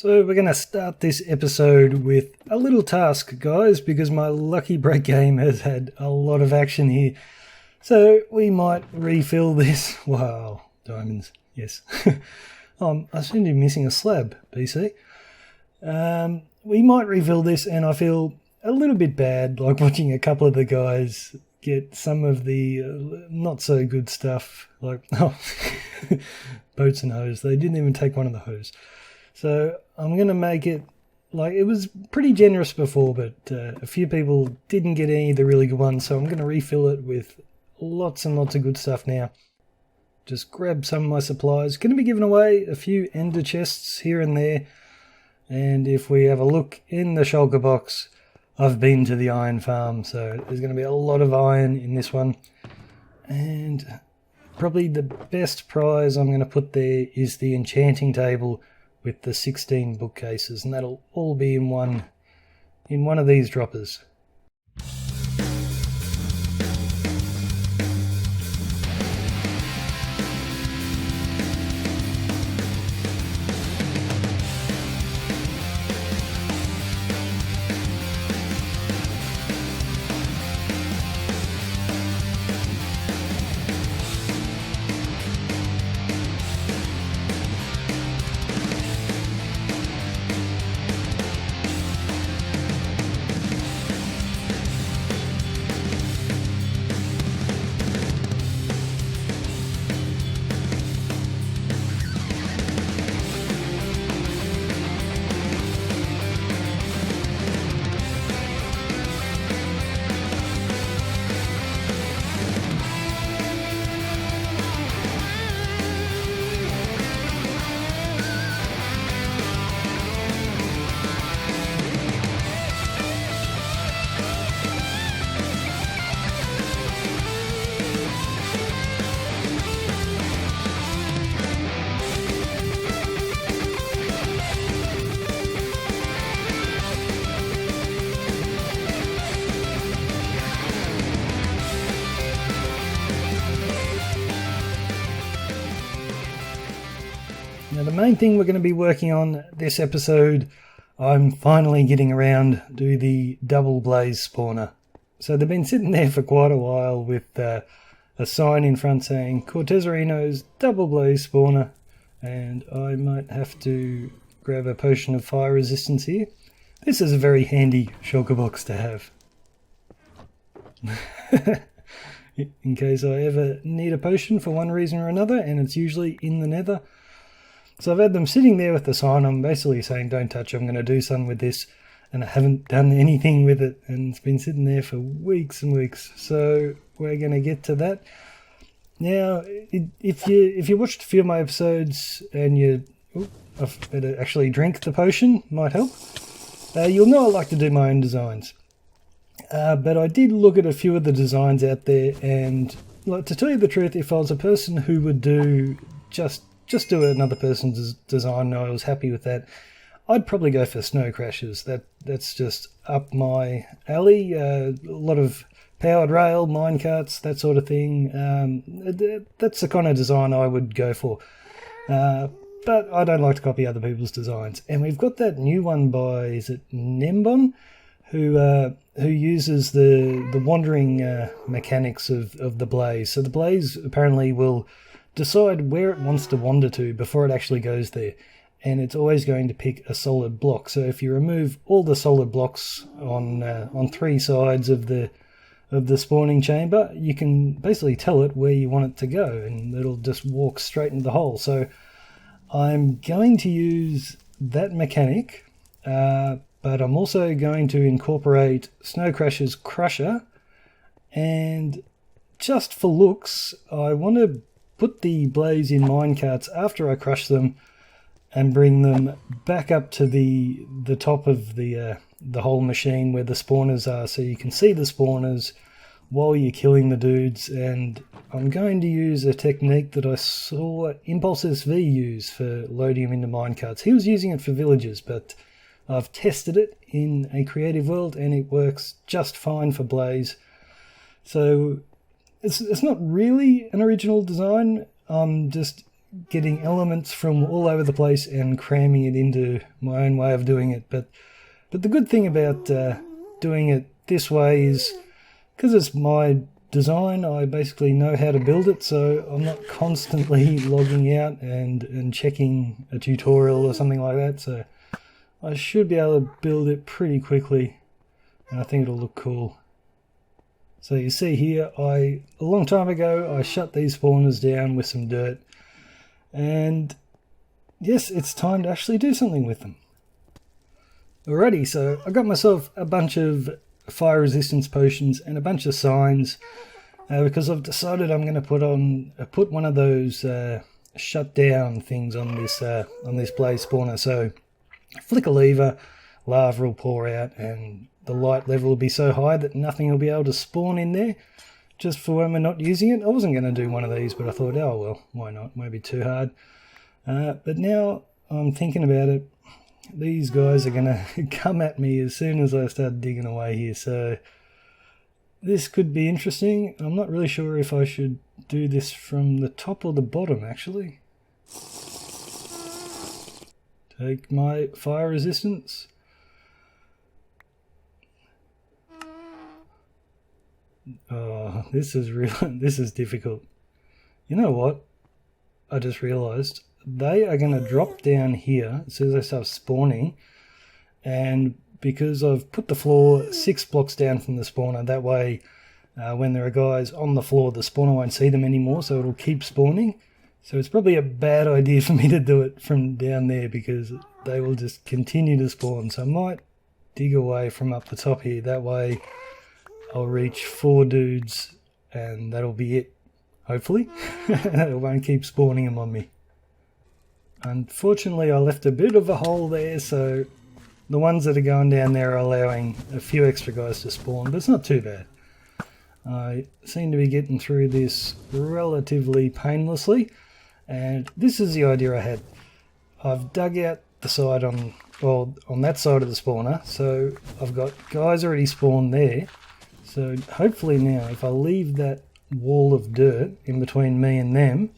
So we're going to start this episode with a little task, guys, because my Lucky Break game has had a lot of action here. So we might refill this. Wow, diamonds, yes. I seem to be missing a slab, BC. We might refill this, and I feel a little bit bad, like watching a couple of the guys get some of the not so good stuff, like boats and hose. They didn't even take one of the hose. So I'm going to make it, like, it was pretty generous before, but a few people didn't get any of the really good ones, so I'm going to refill it with lots and lots of good stuff now. Just grab some of my supplies. Going to be giving away a few ender chests here and there, and if we have a look in the shulker box, I've been to the iron farm, so there's going to be a lot of iron in this one. And probably the best prize I'm going to put there is the enchanting table with the 16 bookcases, and that'll all be in one of these droppers. Now the main thing we're going to be working on this episode, I'm finally getting around to the double blaze spawner. So they've been sitting there for quite a while with a sign in front saying Cortezerino's double blaze spawner, and I might have to grab a potion of fire resistance here. This is a very handy shulker box to have. In case I ever need a potion for one reason or another, and it's usually in the nether. So I've had them sitting there with the sign. I'm basically saying don't touch, I'm going to do something with this, and I haven't done anything with it, and it's been sitting there for weeks and weeks. So we're going to get to that. Now, if you watched a few of my episodes and I better actually drink the potion, might help. You'll know I like to do my own designs. But I did look at a few of the designs out there, and like, to tell you the truth, if I was a person who would do just do another person's design and I was happy with that, I'd probably go for snow crashes. That's just up my alley. A lot of powered rail, minecarts, that sort of thing. That's the kind of design I would go for. But I don't like to copy other people's designs. And we've got that new one by, is it Nembon, who uses the wandering mechanics of the blaze. So the blaze apparently will decide where it wants to wander to before it actually goes there, and it's always going to pick a solid block. So if you remove all the solid blocks on three sides of the spawning chamber, you can basically tell it where you want it to go, and it'll just walk straight into the hole. So I'm going to use that mechanic, but I'm also going to incorporate Snow Crasher's Crusher, and just for looks, I want to put the blaze in minecarts after I crush them and bring them back up to the top of the whole machine where the spawners are, so you can see the spawners while you're killing the dudes. And I'm going to use a technique that I saw Impulse SV use for loading them into minecarts. He was using it for villagers, but I've tested it in a creative world and it works just fine for blaze. So it's not really an original design. I'm just getting elements from all over the place and cramming it into my own way of doing it. But the good thing about doing it this way is, because it's my design, I basically know how to build it, so I'm not constantly logging out and checking a tutorial or something like that. So I should be able to build it pretty quickly, and I think it'll look cool. So you see here, a long time ago, I shut these spawners down with some dirt. And yes, it's time to actually do something with them. Alrighty, so I got myself a bunch of fire resistance potions and a bunch of signs, because I've decided I'm going to put one of those shut down things on this blaze spawner. So flick a lever, lava will pour out, and the light level will be so high that nothing will be able to spawn in there, just for when we're not using it. I wasn't going to do one of these, but I thought, oh well, why not? Won't be too hard. But now I'm thinking about it, these guys are going to come at me as soon as I start digging away here. So this could be interesting. I'm not really sure if I should do this from the top or the bottom, actually. Take my fire resistance. Oh, this is difficult. You know what? I just realized they are going to drop down here as soon as they start spawning, and because I've put the floor 6 blocks down from the spawner, that way when there are guys on the floor, the spawner won't see them anymore, so it'll keep spawning. So it's probably a bad idea for me to do it from down there, because they will just continue to spawn. So I might dig away from up the top here, that way I'll reach 4 dudes and that'll be it, hopefully. It won't keep spawning them on me. Unfortunately, I left a bit of a hole there, so the ones that are going down there are allowing a few extra guys to spawn, but it's not too bad. I seem to be getting through this relatively painlessly, and this is the idea I had. I've dug out the side on that side of the spawner, so I've got guys already spawned there. So hopefully now, if I leave that wall of dirt in between me and them,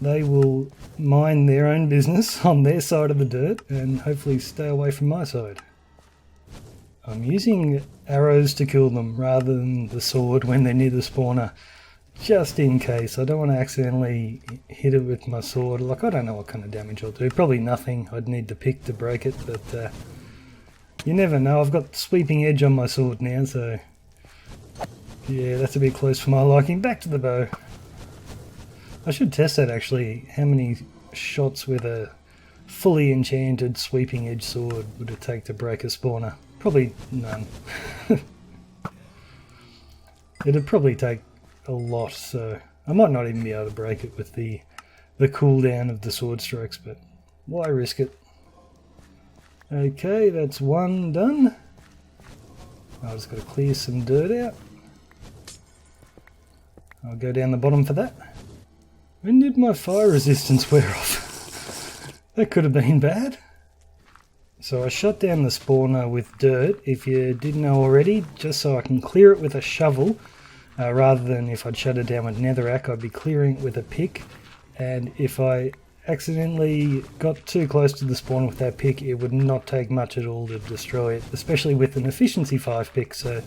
they will mind their own business on their side of the dirt and hopefully stay away from my side. I'm using arrows to kill them rather than the sword when they're near the spawner, just in case. I don't want to accidentally hit it with my sword. Like, I don't know what kind of damage I'll do. Probably nothing. I'd need the pick to break it, but you never know. I've got sweeping edge on my sword now, so yeah, that's a bit close for my liking. Back to the bow. I should test that actually, how many shots with a fully enchanted sweeping edge sword would it take to break a spawner? Probably none. It'd probably take a lot, so I might not even be able to break it with the cooldown of the sword strokes, but why risk it? Okay, that's one done. I've just got to clear some dirt out. I'll go down the bottom for that. When did my fire resistance wear off? That could have been bad. So I shut down the spawner with dirt, if you didn't know already, just so I can clear it with a shovel, rather than if I'd shut it down with netherrack, I'd be clearing it with a pick. And if I accidentally got too close to the spawn with that pick, it would not take much at all to destroy it, especially with an efficiency 5 pick, so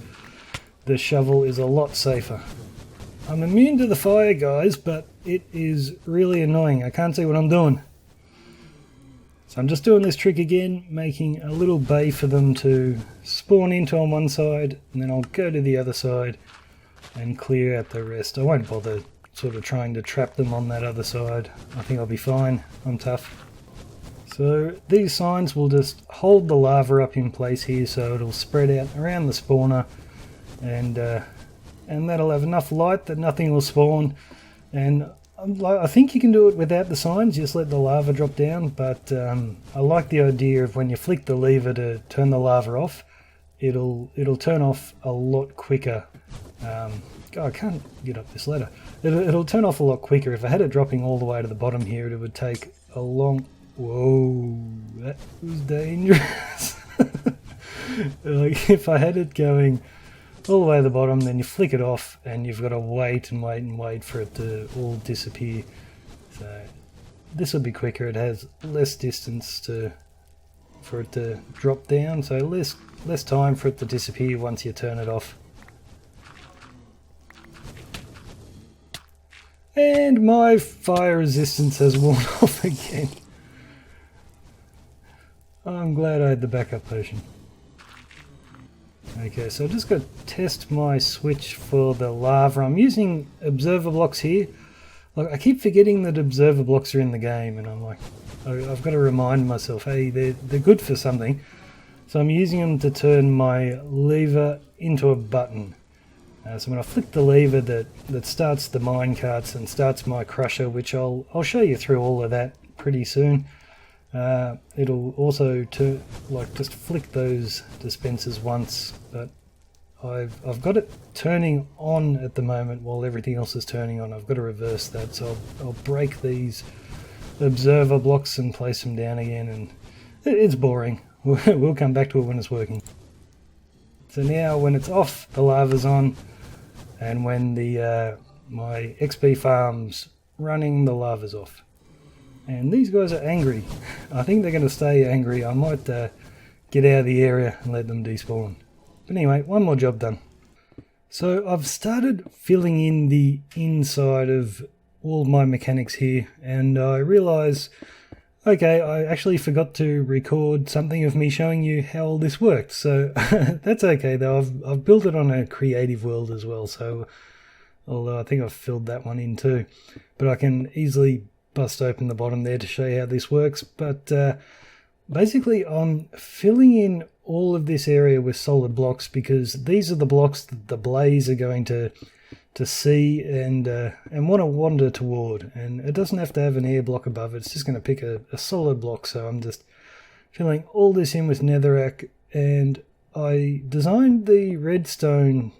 the shovel is a lot safer. I'm immune to the fire, guys, but it is really annoying. I can't see what I'm doing. So I'm just doing this trick again, making a little bay for them to spawn into on one side, and then I'll go to the other side and clear out the rest. I won't bother sort of trying to trap them on that other side. I think I'll be fine. I'm tough. So these signs will just hold the lava up in place here, so it'll spread out around the spawner, and that'll have enough light that nothing will spawn. And I think you can do it without the signs, just let the lava drop down, but I like the idea of when you flick the lever to turn the lava off, it'll turn off a lot quicker. God, I can't get up this ladder. It'll turn off a lot quicker. If I had it dropping all the way to the bottom here, it would take a long... Whoa, that was dangerous. Like, if I had it going all the way to the bottom, then you flick it off and you've got to wait and wait and wait for it to all disappear. So this will be quicker. It has less distance for it to drop down, so less time for it to disappear once you turn it off. And my fire resistance has worn off again. I'm glad I had the backup potion. Okay, so I've just got to test my switch for the lava. I'm using observer blocks here. Like, I keep forgetting that observer blocks are in the game, and I'm like, I've got to remind myself, hey, they're good for something. So I'm using them to turn my lever into a button. So when I flick the lever, that starts the mine carts and starts my crusher, which I'll show you through all of that pretty soon. It'll also just flick those dispensers once, but I've got it turning on at the moment while everything else is turning on. I've got to reverse that, so I'll break these observer blocks and place them down again, and it's boring. We'll come back to it when it's working. So now when it's off, the lava's on, and when the my XP farm's running, the lava's off. And these guys are angry. I think they're going to stay angry. I might get out of the area and let them despawn. But anyway, one more job done. So I've started filling in the inside of all my mechanics here, and I realise, okay, I actually forgot to record something of me showing you how all this worked. So that's okay though. I've built it on a creative world as well, so although I think I've filled that one in too. But I can easily bust open the bottom there to show you how this works. But basically I'm filling in all of this area with solid blocks because these are the blocks that the blaze are going to see and want to wander toward. And it doesn't have to have an air block above it, it's just going to pick a solid block. So I'm just filling all this in with netherrack, and I designed the redstone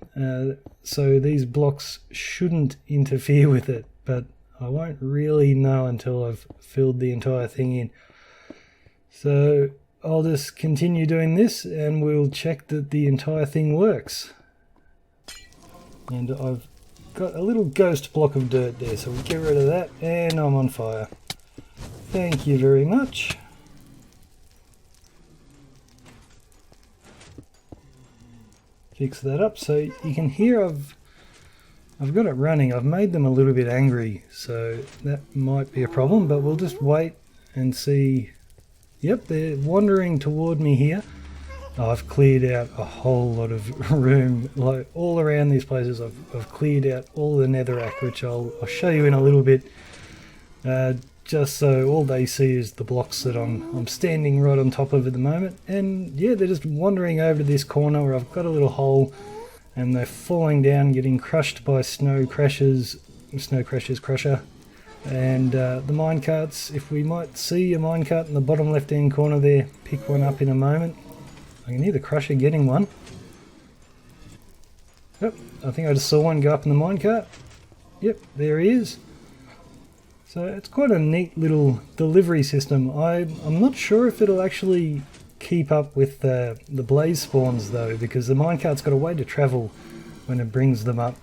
so these blocks shouldn't interfere with it, but I won't really know until I've filled the entire thing in. So I'll just continue doing this and we'll check that the entire thing works. And I've got a little ghost block of dirt there, so we'll get rid of that, and I'm on fire. Thank you very much. Fix that up. So you can hear I've got it running. I've made them a little bit angry, so that might be a problem, but we'll just wait and see. Yep, they're wandering toward me here. I've cleared out a whole lot of room, like all around these places. I've cleared out all the netherrack, which I'll show you in a little bit, just so all they see is the blocks that I'm standing right on top of at the moment. And yeah, they're just wandering over to this corner where I've got a little hole, and they're falling down, getting crushed by Snow Crasher's crusher. And the minecarts, if we might see a minecart in the bottom left hand corner there, pick one up in a moment. I can hear the crusher getting one. Yep, I think I just saw one go up in the minecart. Yep, there he is. So it's quite a neat little delivery system. I'm not sure if it'll actually keep up with the blaze spawns though, because the minecart's got a way to travel when it brings them up.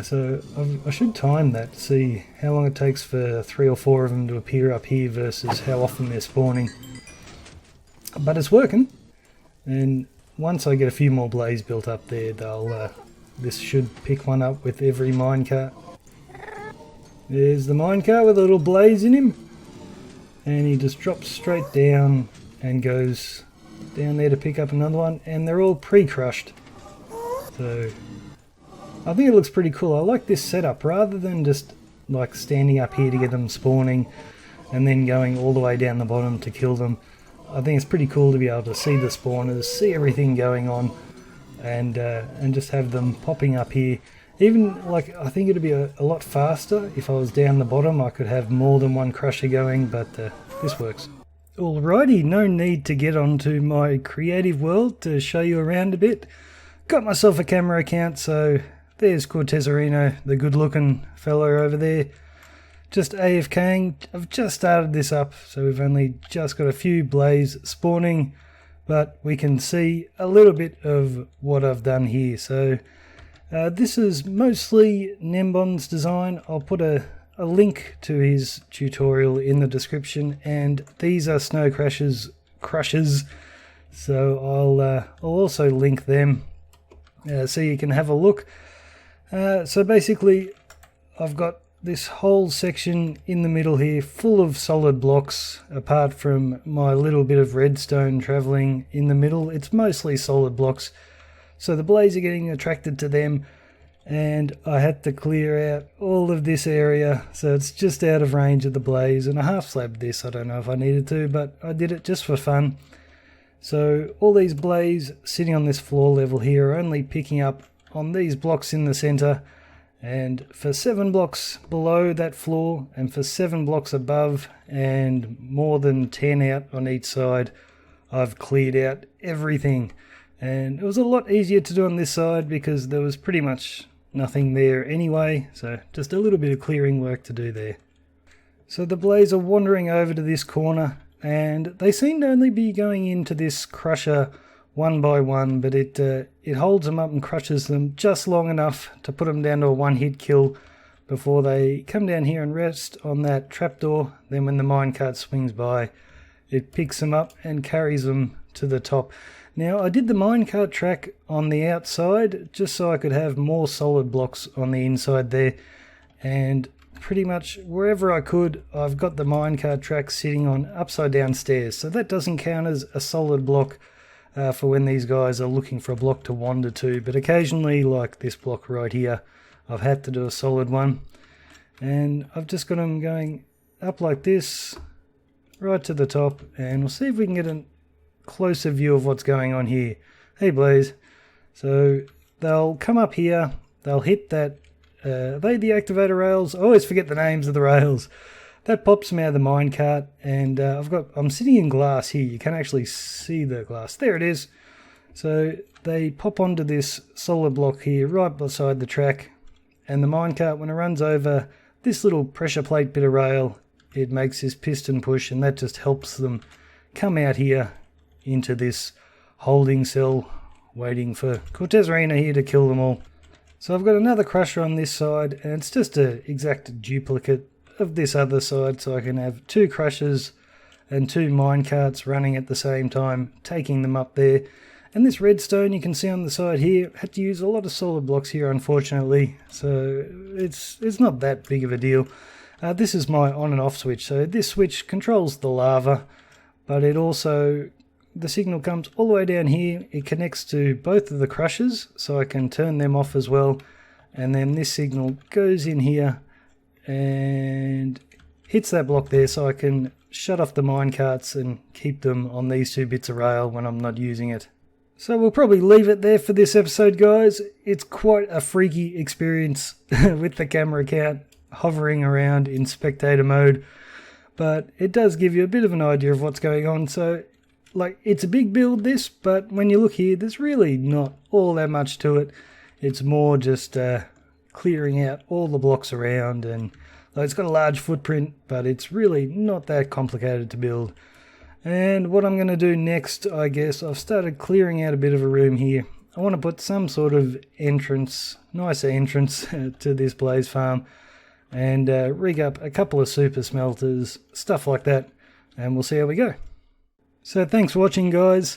So I should time that to see how long it takes for 3 or 4 of them to appear up here versus how often they're spawning. But it's working, and once I get a few more blaze built up there, this should pick one up with every minecart. There's the minecart with a little blaze in him, and he just drops straight down and goes down there to pick up another one, and they're all pre-crushed. So I think it looks pretty cool. I like this setup rather than just like standing up here to get them spawning and then going all the way down the bottom to kill them. I think it's pretty cool to be able to see the spawners, see everything going on, and just have them popping up here. Even like, I think it'd be a lot faster if I was down the bottom. I could have more than one crusher going, but this works. Alrighty, no need to get onto my creative world to show you around a bit. Got myself a camera account, so there's Cortezerino, the good looking fellow over there, just AFKing. I've just started this up, so we've only just got a few blaze spawning, but we can see a little bit of what I've done here. So this is mostly Nembon's design. I'll put a a link to his tutorial in the description, and these are snow crushers, so I'll also link them so you can have a look. So basically I've got this whole section in the middle here full of solid blocks, apart from my little bit of redstone travelling in the middle. It's mostly solid blocks, so the blaze are getting attracted to them, and I had to clear out all of this area so it's just out of range of the blaze, and I half slabbed this. I don't know if I needed to, but I did it just for fun. So all these blaze sitting on this floor level here are only picking up on these blocks in the centre, and for 7 blocks below that floor and for 7 blocks above and more than 10 out on each side, I've cleared out everything. And it was a lot easier to do on this side because there was pretty much nothing there anyway, so just a little bit of clearing work to do there. So the blaze are wandering over to this corner, and they seem to only be going into this crusher one by one, but it holds them up and crushes them just long enough to put them down to a one-hit kill before they come down here and rest on that trapdoor. Then when the minecart swings by, it picks them up and carries them to the top. Now, I did the minecart track on the outside just so I could have more solid blocks on the inside there, and pretty much wherever I could, I've got the minecart track sitting on upside down stairs, so that doesn't count as a solid block for when these guys are looking for a block to wander to. But occasionally, like this block right here, I've had to do a solid one, and I've just got them going up like this right to the top, and we'll see if we can get a closer view of what's going on here. Hey Blaze. So they'll come up here, they'll hit that are they the activator rails? I always forget the names of the rails. That pops them out of the minecart, and I'm sitting in glass here. You can actually see the glass. There it is. So they pop onto this solid block here right beside the track, and the minecart, when it runs over this little pressure plate bit of rail, it makes this piston push, and that just helps them come out here into this holding cell, waiting for Cortezerino here to kill them all. So I've got another crusher on this side, and it's just an exact duplicate of this other side, so I can have 2 crushers and 2 minecarts running at the same time, taking them up there. And this redstone you can see on the side here, had to use a lot of solid blocks here unfortunately, so it's not that big of a deal. This is my on and off switch, so this switch controls the lava, but it also, the signal comes all the way down here, it connects to both of the crushers, so I can turn them off as well, and then this signal goes in here and hits that block there, so I can shut off the minecarts and keep them on these 2 bits of rail when I'm not using it. So we'll probably leave it there for this episode, guys. It's quite a freaky experience with the camera account hovering around in spectator mode, but it does give you a bit of an idea of what's going on. So like, it's a big build this, but when you look here, there's really not all that much to it. It's more just clearing out all the blocks around, and it's got a large footprint, but it's really not that complicated to build. And what I'm going to do next, I guess, I've started clearing out a bit of a room here. I want to put some sort of entrance, nicer entrance to this blaze farm, and rig up a couple of super smelters, stuff like that, and we'll see how we go. So thanks for watching, guys.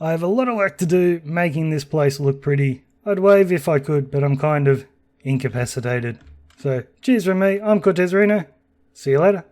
I have a lot of work to do making this place look pretty. I'd wave if I could, but I'm kind of incapacitated. So cheers from me, I'm Cortezerino. See you later.